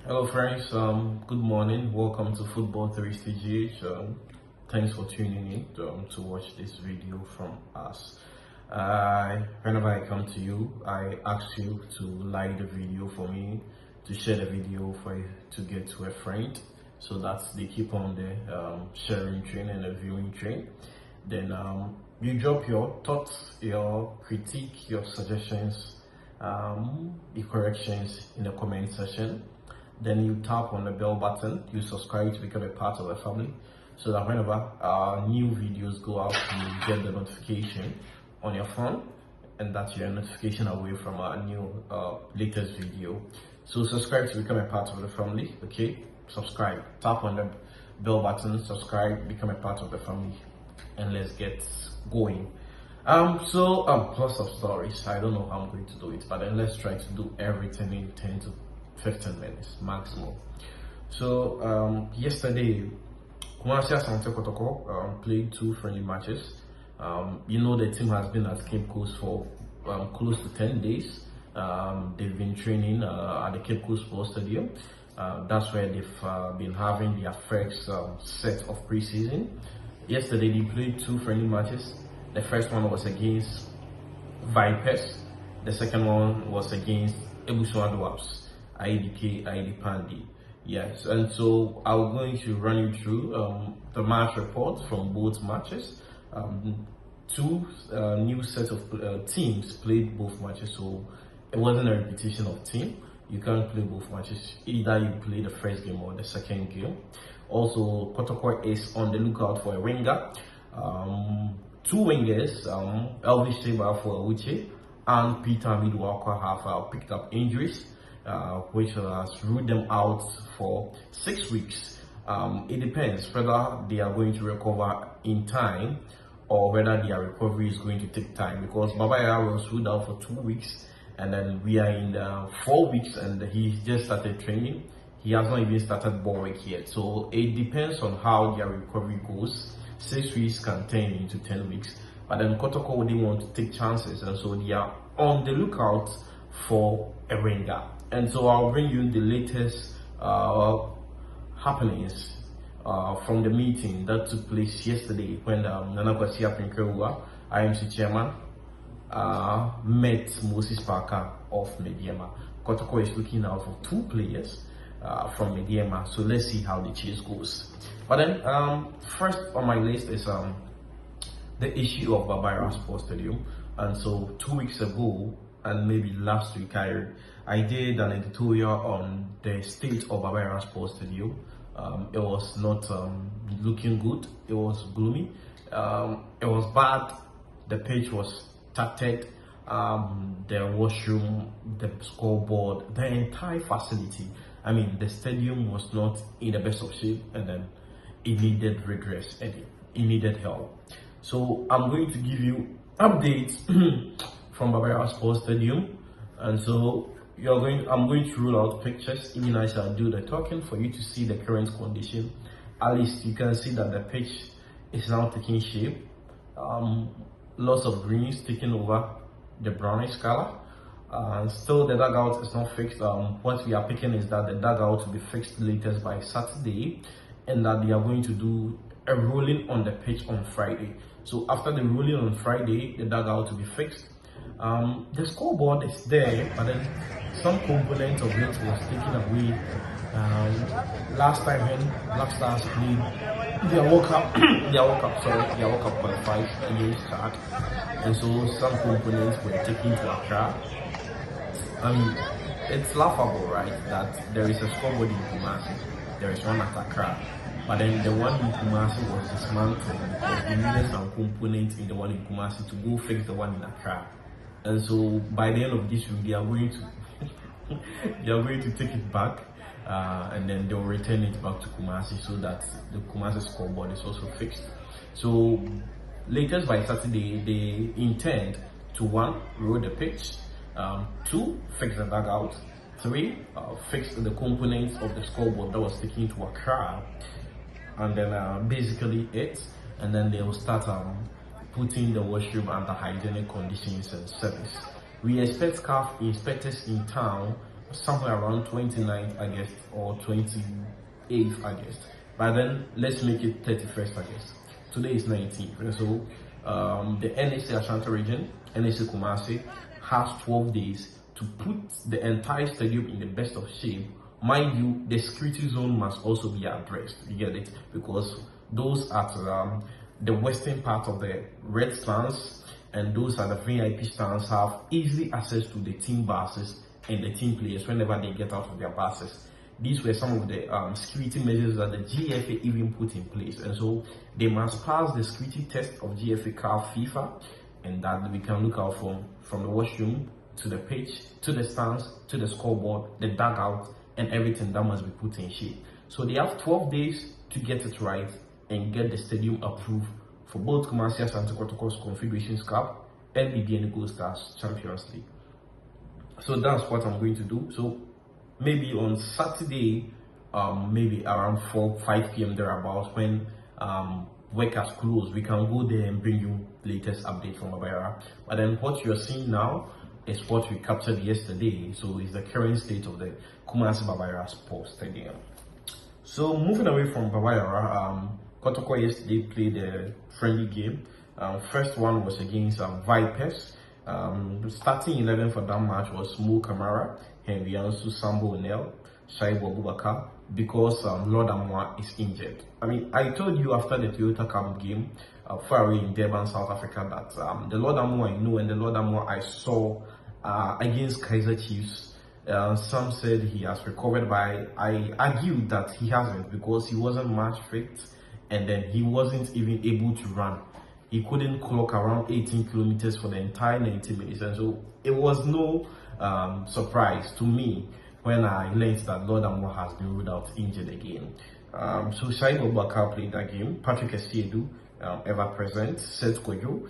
Hello friends, good morning. Welcome to Football 360GH. Thanks for tuning in to watch this video from us. Whenever I come to you, I ask you to like the video for me, to share the video for you to get to a friend, so that they keep on the sharing train and the viewing train. Then you drop your thoughts, your critique, your suggestions, your corrections in the comment section. Then you tap on the bell button, you subscribe to become a part of the family, so that whenever new videos go out, you get the notification on your phone, and that you're a notification away from our new latest video. So subscribe to become a part of the family. Okay, subscribe, tap on the bell button, subscribe, become a part of the family, and let's get going. Lots of stories. I don't know how I'm going to do it, but then let's try to do everything in 10 to 15 minutes maximum. So yesterday, Kotoko played 2 friendly matches. You know, the team has been at Cape Coast for close to 10 days. They've been training at the Cape Coast Sports Stadium. That's where they've been having their first set of preseason. Yesterday they played 2 friendly matches. The first one was against Vipers. The second one was against Ebuswadoaps. IDK Pandi. Yes, and so I'm going to run you through the match report from both matches. 2 new sets of teams played both matches, so it wasn't a repetition of team. You can't play both matches, either you play the first game or the second game. Also, Kotoko is on the lookout for a winger. 2 wingers, Elvis Sheba for Uche and Peter Midwalker have picked up injuries, which has ruled them out for 6 weeks. It depends whether they are going to recover in time or whether their recovery is going to take time, because Baba Yara was ruled out for 2 weeks, and then we are in 4 weeks and he's just started training. He has not even started ball work yet, so it depends on how their recovery goes. 6 weeks can turn into 10 weeks, but then Kotoko didn't want to take chances, and so they are on the lookout for a winger. And so I'll bring you the latest happenings from the meeting that took place yesterday when Nana Kwasi Appiah, IMC chairman, met Moses Parker of Mediema. Kotoko is looking out for 2 players from Mediema, so let's see how the chase goes. But then first on my list is the issue of Baba Yara Sports Stadium. And so 2 weeks ago, and maybe last week, I did an editorial on the state of Baba Yara Sports Stadium. It was not looking good. It was gloomy. It was bad. The pitch was tattered. The washroom, the scoreboard, the entire facility. I mean, the stadium was not in the best of shape, and then it needed redress and it needed help. So I'm going to give you updates from Baba Yara Sports Stadium, and so I'm going to rule out pictures even as I do the talking for you to see the current condition. At least you can see that the pitch is now taking shape. Lots of greens taking over the brownish color. Still the dugout is not fixed. What we are picking is that the dugout will be fixed latest by Saturday, and that they are going to do a rolling on the pitch on Friday. So after the rolling on Friday, the dugout will be fixed. The scoreboard is there, but then some component of it was taken away. Last time when Black Stars played their World Cup qualified against Chad, and so some components were taken to Accra. It's laughable, right, that there is a scoreboard in Kumasi, there is one at Accra, but then the one in Kumasi was dismantled because they needed some components in the one in Kumasi to go fix the one in Accra. And so by the end of this week, they are going to take it back, and then they'll return it back to Kumasi so that the Kumasi scoreboard is also fixed. So latest by Saturday, they intend to 1, roll the pitch, 2, fix the dugout, 3, fix the components of the scoreboard that was taken to Accra, and then basically it, and then they will start putting the washroom under hygienic conditions and service. We expect CAF inspectors in town somewhere around 29th August or 28th August. But then let's make it 31st August. Today is 19th, and so the NSA Ashanti region, NSA Kumasi, has 12 days to put the entire stadium in the best of shape. Mind you, the security zone must also be addressed. You get it? Because those at the western part of the red stands and those at the VIP stands have easily access to the team buses and the team players whenever they get out of their buses. These were some of the security measures that the GFA even put in place, and so they must pass the security test of GFA CAF FIFA, and that we can look out from the washroom to the pitch, to the stands, to the scoreboard, the dugout, and everything that must be put in shape. So they have 12 days to get it right and get the stadium approved for both Kumasi and Kotoko's Confederations Cup and BBN Gold Stars Champions League. So that's what I'm going to do. So maybe on Saturday, maybe around 5 p.m. thereabouts, when work has closed, we can go there and bring you latest update from Yara. But then what you're seeing now is what we captured yesterday. So it's the current state of the Kumasi Yara Sports Stadium. So moving away from Yara, Kotoko yesterday played a friendly game. First one was against Vipers. Starting 11 for that match was Mo Kamara, Henriansu, Sambo O'Neill, Shaibu Abubakar, because Lord Amwa is injured. I mean, I told you after the Toyota Cup game far away in Durban, South Africa, that the Lord Amwa I know and the Lord Amwa I saw against Kaiser Chiefs, some said he has recovered, but I argued that he hasn't, because he wasn't match fit and then he wasn't even able to run. He couldn't clock around 18 kilometers for the entire 90 minutes, and so it was no surprise to me when I learned that Lord Amwa has been ruled out injured again. So Shaibu Abubakar played that game. Patrick Esiedu, ever present, Seth Kojo,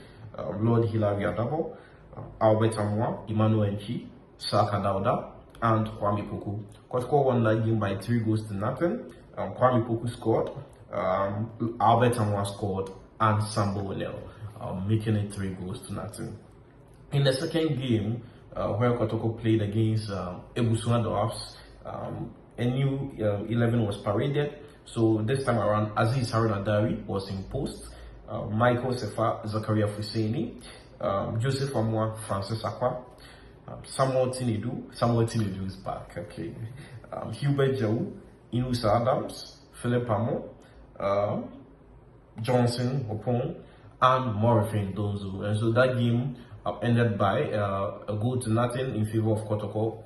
Lord Hilary Adabo, Albert Amwa, Emmanuel Nchi, Saka Dauda, and Kwame Poku. Kotoko won that game by 3-0. Kwame Poku scored, Albert Amwa scored, and Sambo O'Neill, making it 3-0. In the second game, where Kotoko played against Ebusua Dwarfs, a new 11 was paraded. So this time around, Aziz Haruna Dari was in post, Michael Sefa, Zakaria Fuseni, Joseph Amwa, Francis Akwa, Samuel Tinedu is back, okay, Hubert Jau, Inusa Adams, Philip Amo, Johnson Opon, and Morifin Donzo. And so that game ended by a 0-0 in favor of Kotoko.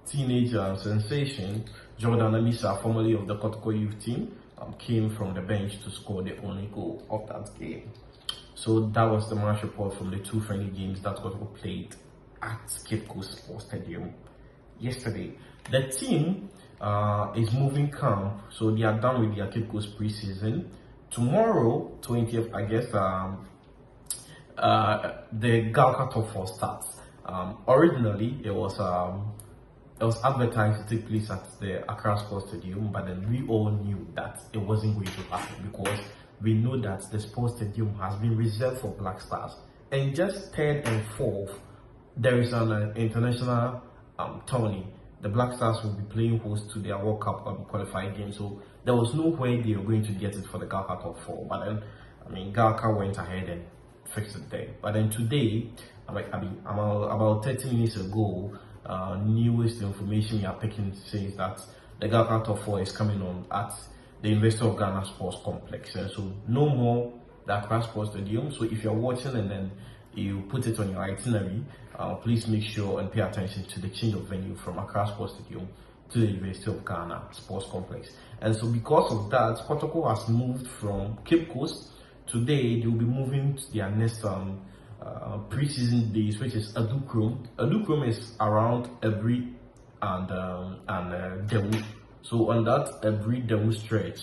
Teenage sensation Jordan Amisa, formerly of the Kotoko youth team, came from the bench to score the only goal of that game. So that was the match report from the two friendly games that Kotoko played at Cape Coast Sports Stadium yesterday. The team is moving camp, so they are done with their Cape Coast preseason. Tomorrow, 20th August, the Galka Top 4 starts. Originally, it was advertised to take place at the Accra Sports Stadium, but then we all knew that it wasn't going to happen, because we know that the sports stadium has been reserved for Black Stars. And just 3rd and 4th, there is an international tourney. The Black Stars will be playing host to their World Cup qualifying game, so there was no way they were going to get it for the Galka Top 4. But then, I mean, Galka went ahead and fixed it there. But then today, about 30 minutes ago, newest information we are picking says that the Galka Top 4 is coming on at the University of Ghana Sports Complex. And so no more the Accra Sports Stadium. So if you're watching and then you put it on your itinerary, please make sure and pay attention to the change of venue from Accra Sports Stadium to the University of Ghana Sports Complex. And so because of that, Kotoko has moved from Cape Coast. Today they will be moving to their next pre-season days, which is Adukrom. Adukrom is around Ebri and Dewu. So on that Ebri Dewu stretch,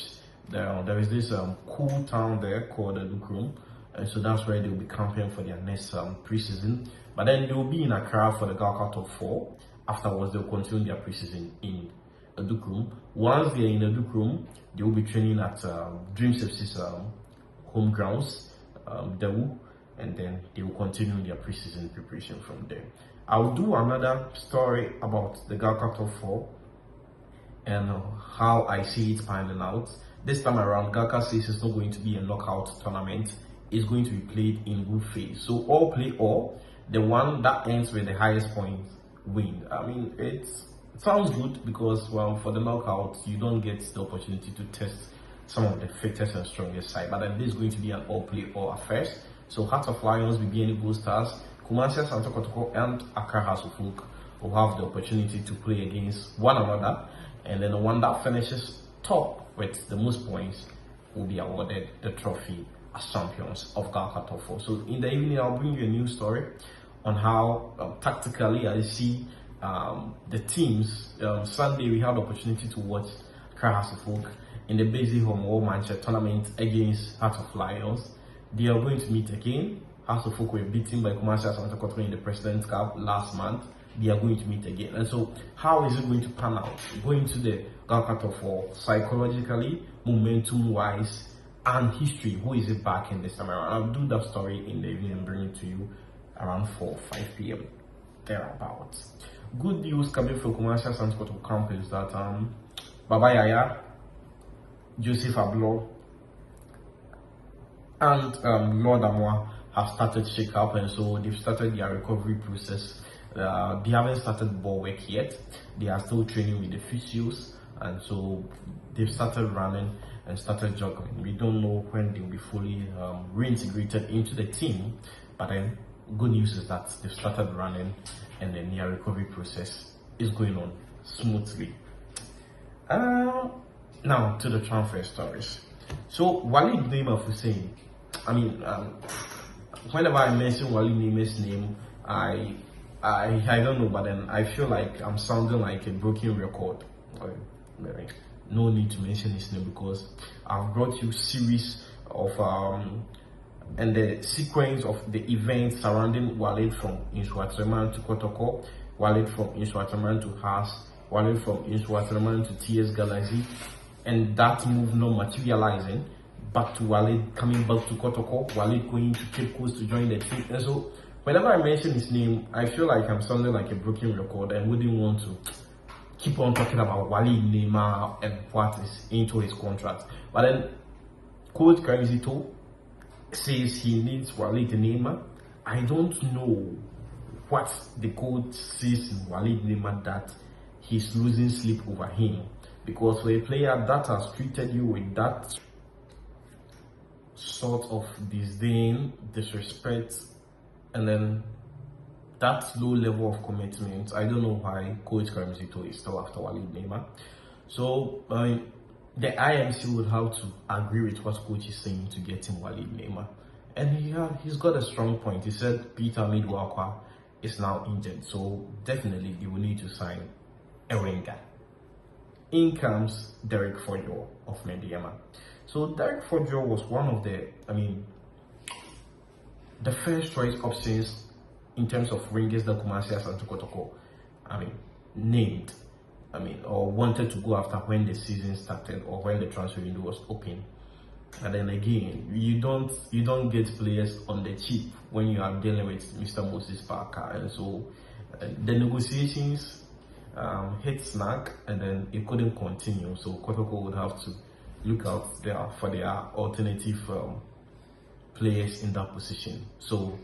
there is this cool town there called Adukrom. And so that's where they will be camping for their next pre-season. But then they will be in Accra for the Galka Top 4. Afterwards, they will continue their pre-season in Adukrom. Once they are in Adukrom, they will be training at Dream Sepsis home grounds, Dewu, and then they will continue their pre-season preparation from there. I'll do another story about the Galka Top 4 and how I see it panning out. This time around, Galka says it's not going to be a knockout tournament. It's going to be played in group phase. So all play all. The one that ends with the highest points win. I mean, it sounds good because, well, for the knockout, you don't get the opportunity to test some of the fittest and strongest side. But then this is going to be an all play all affairs. So Heart of Lions, BBN Gold Stars, Kumasi Santo Kotoko, and Accra House of Folk will have the opportunity to play against one another. And then the one that finishes top with the most points will be awarded the trophy as champions of Galka Top 4. So in the evening, I'll bring you a new story on how tactically I see the teams. Sunday, we had the opportunity to watch Accra House of Folk in the Basic Home World Manchester tournament against Heart of Lions. They are going to meet again. House of Folk were beaten by Kumasi Asante Kotoko in the President's Cup last month. They are going to meet again. And so, how is it going to pan out? Going to the Galka Top 4, psychologically, momentum-wise, and history. Who is it back in this time around? I'll do that story in the evening and bring it to you around 4-5 p.m. thereabouts. Good news coming from Kumasi Asante Kotoko camp is that Baba Yara, Joseph Ablo, and Lord Amoa have started shake up, and so they've started their recovery process. They haven't started ball work yet. They are still training with the physios, and so they've started running and started jogging. We don't know when they'll be fully reintegrated into the team, but then good news is that they've started running, and then their recovery process is going on smoothly. Now to the transfer stories. So Walid Neymar Hussein, I mean, whenever I mention Walid Neymar's name, I don't know, but then I feel like I'm sounding like a broken record. No need to mention his name because I've brought you series of and the sequence of the events surrounding Walid from Inshuatreman to Kotoko, Walid from Inshuatreman to Haas, Walid from Inshuatreman to TS Galaxy, and that move not materializing, back to Walid coming back to Kotoko, Walid going to Cape Coast to join the team. And so whenever I mention his name, I feel like I'm sounding like a broken record and wouldn't want to keep on talking about Walid Neymar and what is into his contract. But then Coach Karizito says he needs Walid Neymar. I don't know what the coach sees in Walid Neymar that he's losing sleep over him. Because for a player that has treated you with that sort of disdain, disrespect, and then that low level of commitment, I don't know why Coach Karimzito is still after Walid Neymar. So the IMC would have to agree with what Coach is saying to get him Walid Neymar. And he's got a strong point. He said Peter Midwakwa is now injured, so definitely they will need to sign a winger. In comes Derek Fordjour of Mediama. So Derek Fordjour was one of the first choice options in terms of wingers that Kumasi Asante Kotoko named, or wanted to go after when the season started or when the transfer window was open. And then again, you don't get players on the cheap when you are dealing with Mr. Moses Parker, and so the negotiations hit snag, and then it couldn't continue. So Kotoko would have to look out there for their alternative players in that position. So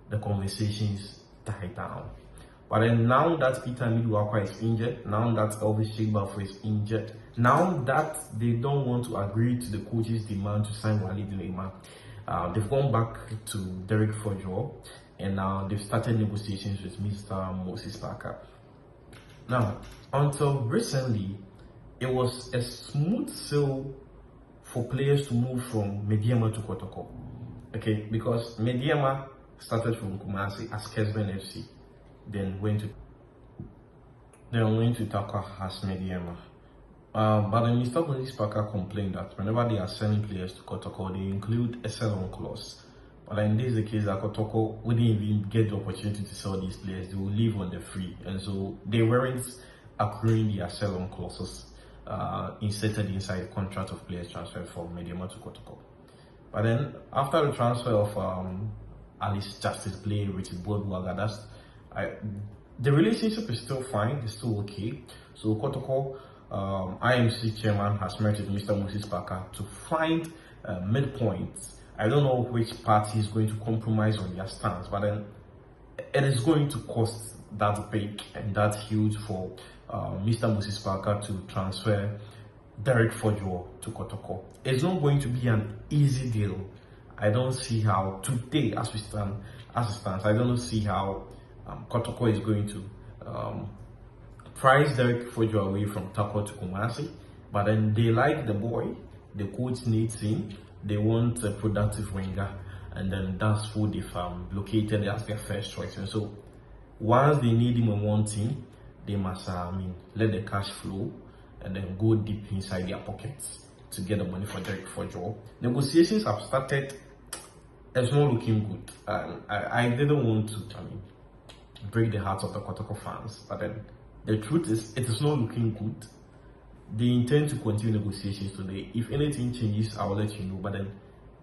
the conversations died down. But then now that Peter Midwakwa is injured, now that Elvis Shegbafo is injured, now that they don't want to agree to the coach's demand to sign Walid Neymar, they've gone back to Derek Fordjour, and now they've started negotiations with Mr. Moses Parker. Now, until recently, it was a smooth sail for players to move from Mediama to Kotoko. Okay, because Mediama started from Kumasi as Kesben FC, then went to Taka as Mediama. But then Mr. Moses Parker complained that whenever they are selling players to Kotoko, they include a sell-on clause. But in this is the case that Kotoko wouldn't even get the opportunity to sell these players. They will leave on the free, and so they weren't accruing their sell-on clauses inserted inside the contract of players transferred from Mediama to Kotoko. But then after the transfer of Alice Justice Play, Richard Bodwagadas, The relationship is still fine, it's still okay. So Kotoko IMC chairman has met with Mr. Moses Parker to find midpoints. I don't know which party is going to compromise on their stance, but then it is going to cost that big and that huge for Mr. Moses Parker to transfer Derek Fordjour to Kotoko. It's not going to be an easy deal. I don't see how today, as it stands, I don't see how Kotoko is going to price Derek Fordjour away from Kotoko.Imc. But then they like the boy, the coach needs him, they want a productive winger, and then that's who they've located as their first choice. And so once they need him and want him, they must let the cash flow and then go deep inside their pockets to get the money for Derek Fordjour. Negotiations have started. It's not looking good. I didn't want to break the hearts of the Kotoko fans, but then the truth is it is not looking good. They intend to continue negotiations today. If anything changes, I will let you know, but then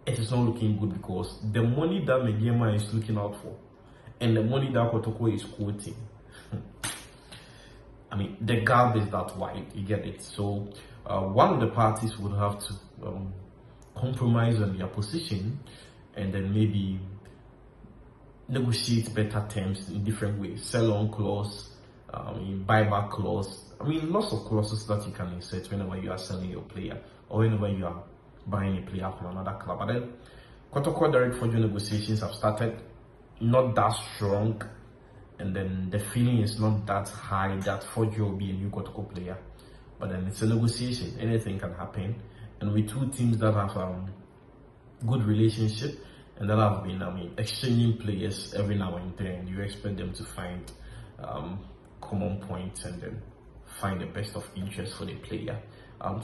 it is not looking good because the money that Mediema is looking out for and the money that Kotoko is quoting, the gap is that wide, you get it. So one of the parties would have to compromise on their position and then maybe negotiate better terms in different ways. Sell-on clause, buyback clause. Lots of clauses that you can insert whenever you are selling your player or whenever you are buying a player from another club. But then Kotoko Derek Fordjour negotiations have started, not that strong, and then the feeling is not that high that Fordjour will be a new Kotoko player. But then it's a negotiation, anything can happen. And with two teams that have good relationship and that have been exchanging players every now and then, you expect them to find common points and then find the best of interest for the player.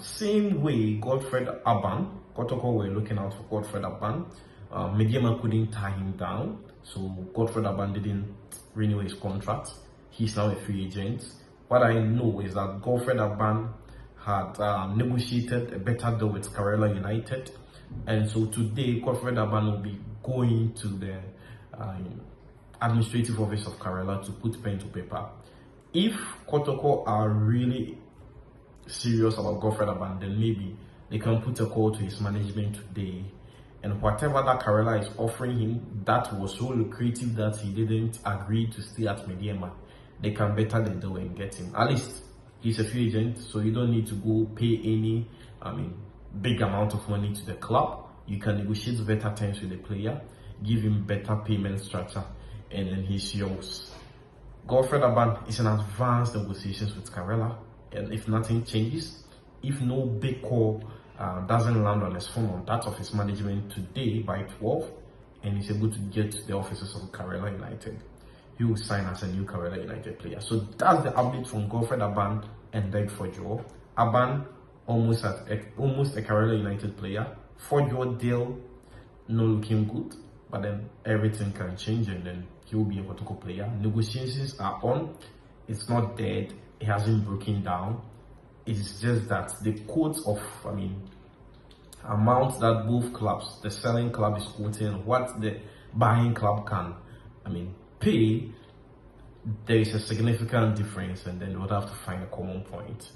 Same way Godfred Aban, Kotoko were looking out for Godfred Aban. Mediema couldn't tie him down, so Godfred Aban didn't renew his contract. He's now a free agent. What I know is that Godfred Aban had negotiated a better deal with Karela United, and so today Godfred Aban will be going to the administrative office of Karela to put pen to paper. If Kotoko are really serious about Godfred Aban, then maybe they can put a call to his management today, and whatever that Karela is offering him that was so lucrative that he didn't agree to stay at Mediema, they can better the deal and get him. At least he's a free agent, so you don't need to go pay any big amount of money to the club. You can negotiate better terms with the player, give him better payment structure, and then he's yours. Godfred Aban is in advanced negotiations with Karela, and if nothing changes, if no big call doesn't land on his phone or that of his management today by 12, and he's able to get to the offices of Karela United, he will sign as a new Karela United player. So that's the update from Godfred Aban and Derek Fordjour. Aban almost a Karela United player. Fordjour deal not looking good, but then everything can change and then he will be a Kotoko player. Negotiations are on. It's not dead. It hasn't broken down. It's just that the quotes of amounts that both clubs, the selling club is quoting, what the buying club can pay, there is a significant difference, and then we'll have to find a common point.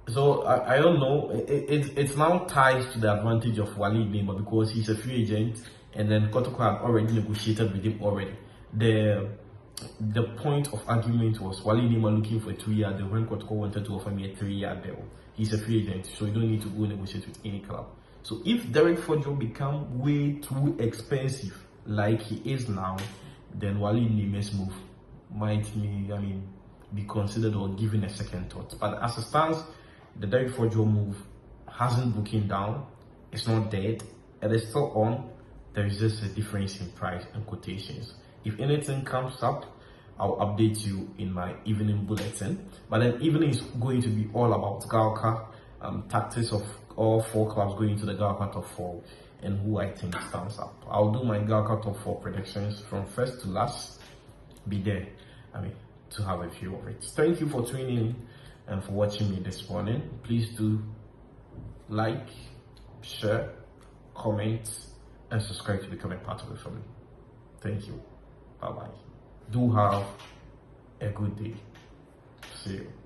So I don't know. It's now tied to the advantage of Wally Neymar because he's a free agent, and then Kotoko had already negotiated with him already. The point of argument was Wally Neymar looking for a 2-year deal when Kotoko wanted to offer me a 3-year deal. He's a free agent, so you don't need to go negotiate with any club. So if Derek Fordjour become way too expensive like he is now, then Wally Neymar's move might be considered or given a second thought. But as it stands, the Derek Fordjour move hasn't broken down. It's not dead. It is still on. There is just a difference in price and quotations. If anything comes up, I'll update you in my evening bulletin. But then evening is going to be all about Galka, tactics of all 4 clubs going to the Galka top 4 and who I think stands up. I'll do my Galka top 4 predictions from first to last. Be there, to have a view of it. Thank you for tuning in and for watching me this morning. Please do like, share, comment, and subscribe to become a part of the family. Thank you. Bye-bye. Do have a good day. See you.